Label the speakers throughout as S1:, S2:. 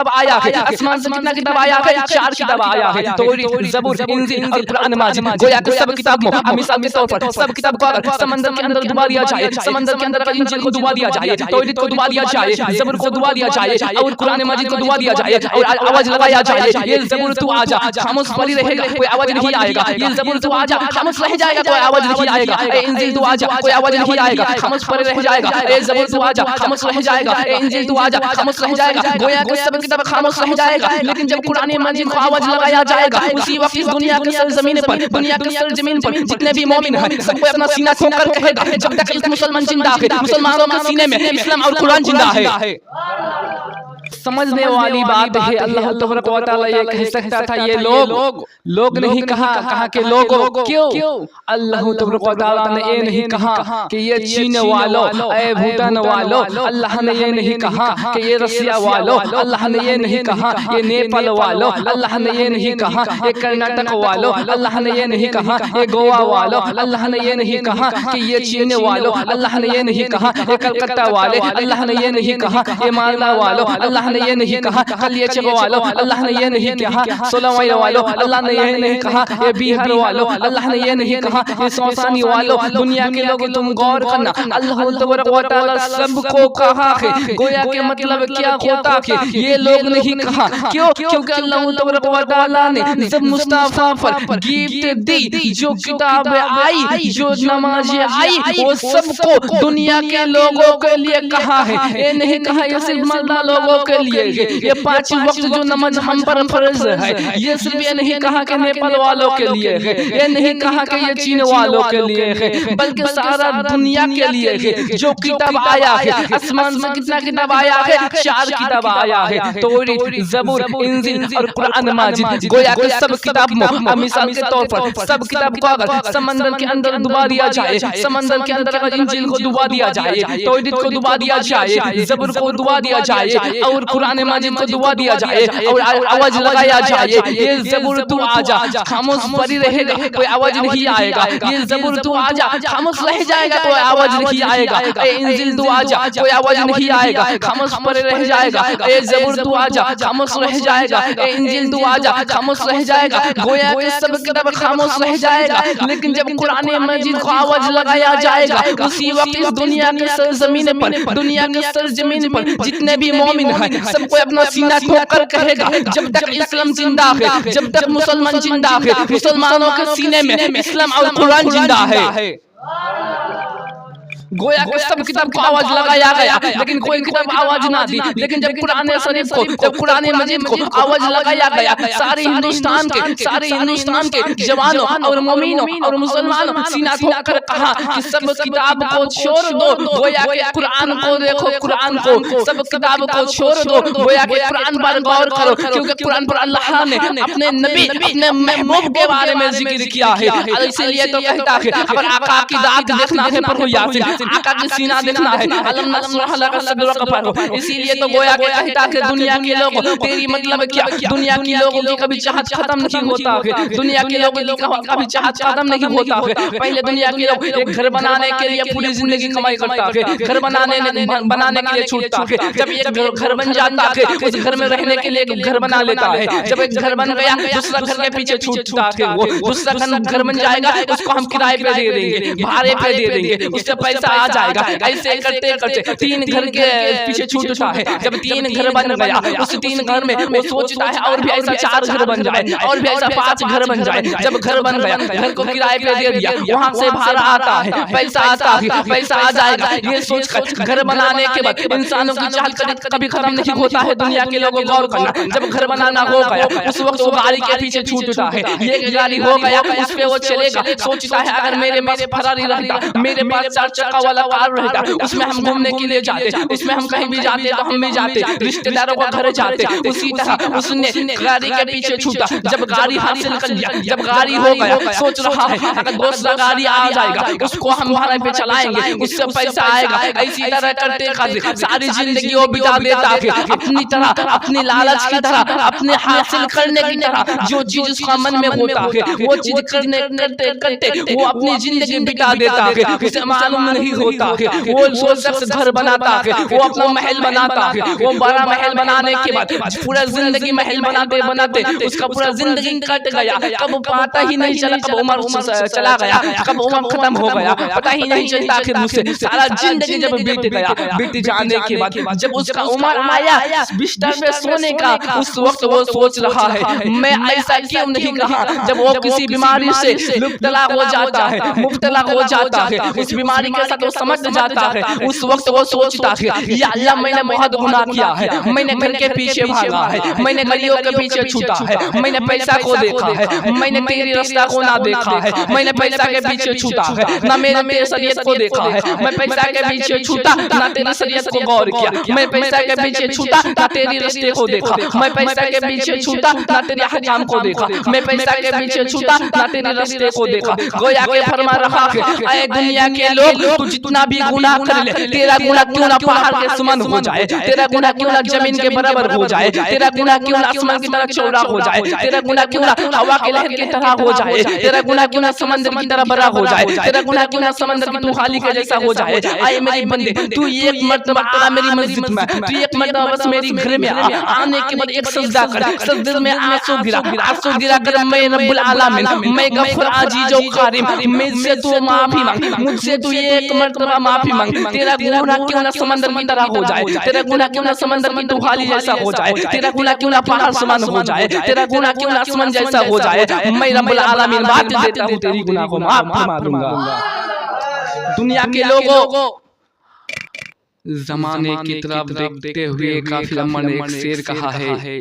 S1: अब आया है, आसमान से कितना किताब आया है? 4 किताब आया है। तौरात, ज़बूर, इंजील और कुरान माजिद। गोया कि सब किताब मिसाल के तौर पर सब किताब को अगर समंदर के अंदर डुबा दिया जाए, समंदर के अंदर इंजील को डुबा दिया जाए, तौरात को डुबा दिया जाए, ज़बूर को डुबा दिया जाए और कुरान माजिद को डुबा दिया जाए और आवाज लगाया जाए, ये ज़बूर तू आजा, खामोश पड़ी रहेगा, कोई आवाज नहीं आएगा। ये ज़बूर तू आजा, खामोश रह जाएगा, कोई आवाज नहीं आएगा। ए इंजील तू आजा, कोई आवाज नहीं आएगा, खामोश पड़े रह जाएगा। ए ज़बूर तू आजा, खामोश रह जाएगा। ए इंजील तू आजा, खामोश रह जाएगा। गोया कि सब किताब खामोश रह जाएगा, लेकिन जब कुरान मजीद को आवाज लगाया जाएगा, उसी वक्त इस दुनिया के सरजमीन पर, दुनिया के सरजमीन पर जितने भी मोमिन हैं, सबको अपना सीना ठोकर कहेगा, जब तक इस मुसलमान जिंदा है, मुसलमानों के सीने में इस्लाम और कुरान जिंदा है। समझने वाली बात है। अल्लाह तबारक व तआला ये कह सकता था, ये लोग नहीं कहा के लोगों। क्यों? अल्लाह तबारक व तआला ने ये नहीं कहा कि ये चीन वालों, ए भूटान वालों। अल्लाह ने ये नहीं कहा कि ये रसिया वालों। अल्लाह ने ये नहीं कहा ये नेपाल वालों। अल्लाह ने ये नहीं कहा ये कर्नाटक वालों। अल्लाह ने ये नहीं कहा ये गोवा वालों। अल्लाह ने ये नहीं कहा कि ये चीन वालों। अल्लाह ने ये नहीं कहा ये कलकत्ता वाले। अल्लाह ने ये नहीं कहा ये मालदा वालों। अल्लाह ने ये नहीं कहा कलियचक वालों। अल्लाह ने ये नहीं कहा सोलमई वालों। अल्लाह ने ये नहीं कहा ये बिहार वालों। अल्लाह ने ये नहीं कहा ये सौसानी वालों। दुनिया के लोग तुम गौर करना, अल्लाह तबारक व तआला सबको कहा है। गोया के मतलब क्या होता है, ये लोग नहीं कहा। क्यों? क्योंकि अल्लाह तबारक व तआला ने जब मुस्तफा पर गिफ्ट दी, जो किताब आई, जो नमाज आई, वो सबको दुनिया के लोगों के लिए कहा है। ये नहीं कहा ये सिर्फ मर्दा लोगों के लिए, ये 5 वक्त जो नमाज हम पर फर्ज है, ये सिर्फ ये नहीं कहा कि नेपाल वालों के लिए है, ये नहीं कहा कि ये चीन वालों के लिए है, बल्कि सारा दुनिया के लिए है। जो किताब आया है, आसमान से कितना किताब आया है? 4 किताब आया है, तौरात, ज़बूर, इंजील और कुरान माजिद। गोया कि सब किताब मिसाल के तौर पर सब किताब को अगर समंदर के अंदर डुबा दिया जाए, समंदर के अंदर अगर इंजील को डुबा दिया जाए, तौरात को डुबा दिया जाए, ज़बूर को डुबा दिया जाए और कुरान माजिद को डुबा दिया जाए और आवाज लगाया जाए, ये ज़बूर तू आजा, खामोश पड़ी रहेगा, कोई आवाज नहीं आएगा। ये ज़बूर तू आजा, खामोश रह जाएगा, कोई आवाज नहीं आएगा। ए इंजील तू आजा, कोई आवाज नहीं आएगा, खामोश पड़े रह जाएगा। ए ज़बूर तू आजा, खामोश रह जाएगा। ए इंजील तू आजा, खामोश रह जाएगा। गोया के सब किताब खामोश रह जाएगा, लेकिन जब कुरान मजीद को आवाज लगाया जाएगा, उसी वक्त इस दुनिया के सरजमीन पर, दुनिया के सरजमीन पर जितने भी मोमिन हैं, सबको अपना सीना ठोकर कहेगा, जब तक इस्लाम जिंदा है, जब तक मुसलमान जिंदा है, मुसलमानों के सीने में इस्लाम और कुरान जिंदा है। गोया कि सब किताब को आवाज लगाया गया, लेकिन कोई किताब आवाज ना दी। लेकिन जब कुरान शरीफ को, जब कुरान मजीद को आवाज लगाया गया, सारे हिंदुस्तान के जवानों और मोमिनों और मुसलमानों सीना ठोकर कहा कि सब किताब को छोड़ दो। गोया कि कुरान को देखो, कुरान को, सब किताब को छोड़ दो। गोया कि कुरान पर गौर करो, क्योंकि कुरान पर अल्लाह ने अपने नबी, अपने महबूब के बारे में जिक्र किया है। इसलिए तो कहता है, अगर आका की दात देखना है पढ़ो यासीन, आका की सीना देखना है अलम नशरह लक सदरक पढ़ो। इसीलिए तो गोया के कहता है दुनिया के लोग तेरी मतलब क्या, दुनिया के लोगों की कभी चाहत खत्म नहीं होता है, दुनिया के लोगों की कभी चाहत खत्म नहीं होता है। पहले दुनिया के लोग एक घर बनाने के लिए पूरी जिंदगी कमाई करता है, घर बनाने के लिए छूटता है। जब एक घर बन जाता है, उस घर में रहने के लिए एक घर बना लेता है। जब एक घर बन गया, दूसरा घर के पीछे छूटता है। वो दूसरा घर बन जाएगा, उसको हम किराए पे दे देंगे, भाड़े पे दे देंगे, उससे पैसा आ जाएगा। ऐसे करते करते 3 घर के पीछे छूटता है। जब 3 घर बन गया, उस 3 घर में वो सोचता है और भी ऐसा 4 घर बन जाए, और भी ऐसा 5 घर बन जाए। जब घर बन गया, घर को किराए पे दे दिया, वहां से भाड़ा आता है, पैसा आता है, पैसा आ जाएगा। ये सोचकर घर बनाने के बाद इंसानों की चाहत कभी खत्म नहीं होता है। दुनिया के लोगों गौर करना, जब घर बनाना हो गया, उस वक्त वो गाड़ी के पीछे छूटता है। ये गाड़ी हो गया, उस पे वो चलेगा, सोचता है अगर मेरे पास फरारी रहता, मेरे पास 4 चक्का वाला कार रहता, उसमें हम घूमने के लिए जाते, उसमें हम कहीं भी जाते तो हम भी जाते, रिश्तेदारों को घर जाते। उसी तरह उसने गाड़ी के पीछे छूटा। जब गाड़ी हासिल कर लिया, जब गाड़ी हो गया, सोच रहा है अगर दूसरा गाड़ी आ जाएगा, उसको हम भाड़े पे चलाएंगे, उससे पैसा आएगा। ऐसी तरह करते करते सारी जिंदगी वो बिता देता है अपनी तरह, अपनी लालच की तरह, अपने हासिल करने की तरह। जो चीज उसका मन में होता है, वो चीज करने करते करते वो अपनी जिंदगी बिता देता है। उसे मालूम नहीं नहीं होता है। वो शख्स घर बनाता है, वो अपना महल बनाता है, वो बड़ा महल बनाने के बाद पूरा जिंदगी महल बनाते बनाते उसका पूरा जिंदगी कट गया, कब पता ही नहीं चला, कब उम्र चला गया, कब उम्र खत्म हो गया, पता ही नहीं चलता। आखिर मुझसे सारा जिंदगी जब बीत गया, बीत जाने के बाद जब उसका उम्र आया बिस्तर पे सोने का, उस वक्त वो सोच रहा है मैं ऐसा क्यों नहीं कहा। जब वो किसी बीमारी से मुब्तला हो जाता है, मुब्तला हो जाता है, उस बीमारी के साथ वो समझ जाता है, उस वक्त वो सोचता है या अल्लाह मैंने बहुत गुनाह किया है, मैंने घर के पीछे भागा है, मैंने गलियों के पीछे छूटा है, मैंने पैसा को देखा है, मैंने तेरी रास्ता को ना देखा है, मैंने पैसा के पीछे छूटा है, ना मैंने तेरी शरीयत को देखा है, मैं पैसा के पीछे छूटा ना तेरी शरीयत को गौर किया, मैं पैसा के पीछे छूटा ना तेरी रास्ते को देखा, मैं पैसा के पीछे छूटा ना तेरे हकाम को देखा, मैं पैसा के पीछे छूटा ना तेरे रास्ते को देखा। गोया के फरमा रहा है ऐ दुनिया के लोग, तू जितना भी गुनाह कर ले, तेरा गुनाह क्यों ना पहाड़ के समान हो जाए, तेरा गुनाह क्यों ना जमीन के बराबर हो जाए, तेरा गुनाह क्यों ना आसमान की तरह चौड़ा हो जाए, तेरा गुनाह क्यों ना हवा के लहर की तरह हो जाए, तेरा गुनाह क्यों ना समंदर की तरह बड़ा हो जाए, तेरा गुनाह क्यों ना समंदर की तूफानी के जैसा हो जाए। आए मेरी बंदे, तू एक मर्तबा मेरी मस्जिद में, तू एक मर्तबा बस मेरी घर में आने के बाद एक सजदा कर, सजदे में आंसू गिरा कर मैं रब्बुल आलमीन, मैं गफूर अजीज व करीम, मुझसे तू माफी मांग, मुझसे तू एक मर्तबा माफी मांग, तेरा गुनाह क्यों ना समंदर की तरह हो जाए, तेरा गुनाह क्यों ना समंदर की तूफानी जैसा हो जाए, तेरा गुनाह क्यों ना पहाड़ समान हो जाए, तेरा गुनाह क्यों ना आसमान जैसा हो जाए, मैं रब्बुल आलमीन बात देता हूँ तेरी गुनाह को माफ फरमा दूंगा। दुनिया के लोगों, जमाने की तरफ देखते हुए काफिला ने एक शेर कहा है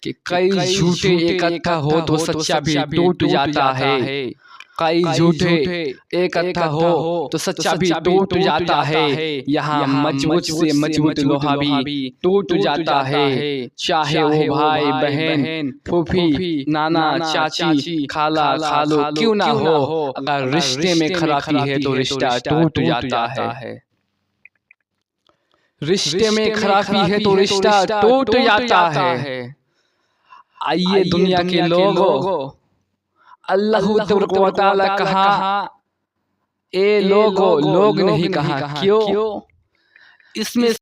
S1: कि कई झूठे इकट्ठा हो तो सच्चा भी टूट जाता है, कई झूठे इकट्ठा हो तो सच्चा भी टूट जाता है, यहाँ मजबूत से मजबूत लोहा भी टूट जाता है, चाहे वो भाई बहन फूफी नाना चाची खाला खालो क्यों ना हो, अगर रिश्ते में खराबी है तो रिश्ता टूट जाता है, रिश्ते में खराबी है तो रिश्ता टूट जाता है। आइए दुनिया के लोगों, अल्लाह तबारक व तआला कहा ए लोगो, लोग नहीं कहा, क्यों? इसमें